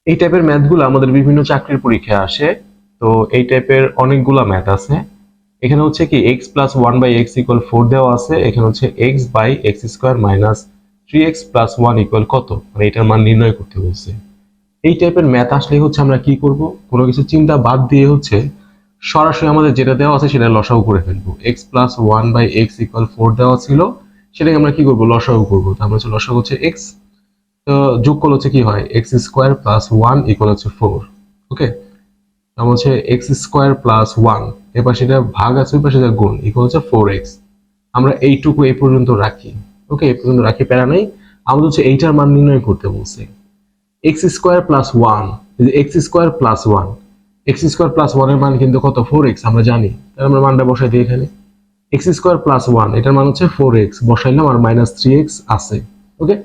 এই টাইপের ম্যাথগুলো আমাদের বিভিন্ন চাকরির পরীক্ষায় আসে। তো এই টাইপের অনেকগুলা ম্যাথ আছে। এখানে হচ্ছে কি x plus one by x equal four দেওয়া আছে, এখানে হচ্ছে x by x square minus three x plus one equal কত, মানে এটার মান নির্ণয় করতে বলছে। এই টাইপের ম্যাথ আসলে হচ্ছে আমরা কি করব, কোনো কিছু চিন্তা বাদ দিয়ে হচ্ছে সরাসরি আমাদের যেটা দেওয়া আছে সেটা লসাগু করে ফেলবো। X plus one by x equal four দেওয়া ছিল, সেটাকে আমরা কি করবো, লসাগু করবো। তার মানে হচ্ছে লসাগু হচ্ছে এক্স, তো যোগ করলে হচ্ছে কি হয়, x square plus one equal হচ্ছে ফোর। ওকে, তার হচ্ছে এক্স স্কোয়ার প্লাস ওয়ান, এবার সেটা ভাগ আছে এবার সেটা গুণ ইকুয়াল হচ্ছে ফোর এক্স। আমরা এইটুকু এই পর্যন্ত রাখি। ওকে, এই পর্যন্ত রাখি, প্যারা নেই। আমাদের হচ্ছে এইটার মান নির্ণয় করতে বলছে। X square plus one, x square plus one, x square plus ওয়ানের মান কিন্তু কত, ফোর এক্স আমরা জানি। তাহলে আমরা মানটা বসাই দিই এখানে। এক্স স্কোয়ার প্লাস ওয়ান এটার মান হচ্ছে ফোর এক্স, বসাইলাম, আর মাইনাস থ্রি এক্স আছে। ওকে,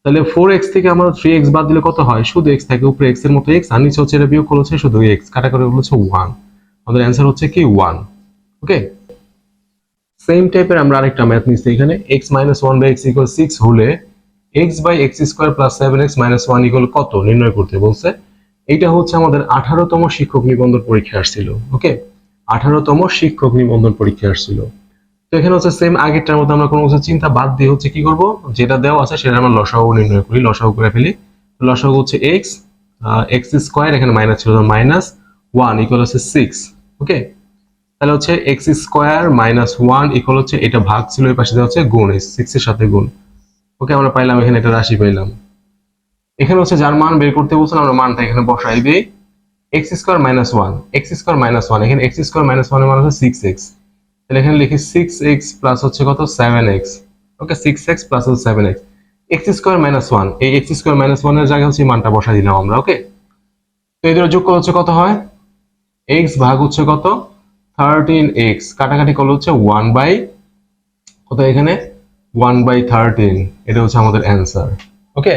তাহলে ফোর এক্স থেকে আমরা থ্রি এক্স বাদ দিলে কত হয়, শুধু এক্স থাকে, উপরে এক্স এর মতো এক্স, আর নিচে হচ্ছে এটা বিয়োগ করলে হচ্ছে শুধু এক্স, কাটাকাটি হচ্ছে ওয়ান। আমাদের অ্যান্সার হচ্ছে কি ওয়ান। ওকে, সেম টাইপের আমরা আরেকটা ম্যাথ নিচ্ছি এখানে। X minus one by x equal six হলে x by x square plus seven x minus one equal কত নির্ণয় করতে বলছে। এইটা হচ্ছে আমাদের 18তম শিক্ষক নিবন্ধন পরীক্ষা আসছিল। ওকে, 18তম শিক্ষক নিবন্ধন পরীক্ষা আসছিল। তো এখানে হচ্ছে সেম আগেরটার মতো আমরা কোনো কিছু চিন্তা বাদ দিয়ে হচ্ছে কি করব, যেটা দেওয়া আছে সেটা আমরা লসাগু নির্ণয় করি, লসাগু করে ফেলি। লসাগু হচ্ছে এক্স, এক্স স্কোয়ার, এখানে মাইনাস ছিল, মাইনাস ওয়ান ইকুয়াল হচ্ছে সিক্স। ওকে, তাহলে হচ্ছে x square minus one equal হচ্ছে, এটা ভাগ ছিল, এই পাশে দেওয়া হচ্ছে গুণ, সিক্স এর সাথে গুণ। ওকে, আমরা পাইলাম এখানে একটা রাশি পাইলাম। এখানে হচ্ছে যার মান বের করতে বলছেন আমরা মানটা এখানে বসাই দিই। X square minus one, x square minus one, এখানে এক্স স্কোয়ার মাইনাস ওয়ানের মান হচ্ছে সিক্স এক্স। তাহলে এখানে লিখি সিক্স এক্স প্লাস হচ্ছে কত, সেভেন এক্স। ওকে, সিক্স এক্স প্লাস হচ্ছে seven x. X square minus one, এই এক্স স্কোয়ার মাইনাস ওয়ানের জায়গায় হচ্ছে মানটা বসাই দিলাম আমরা। ওকে, তো এদের যোগ হচ্ছে কত হয়, এক্স ভাগ হচ্ছে কত, থার্টিন এক্স, কাটাকাটি করলে হচ্ছে ওয়ান বাই কত, এখানে ওয়ান বাই থার্টিন। এটা হচ্ছে আমাদের অ্যান্সার। ওকে।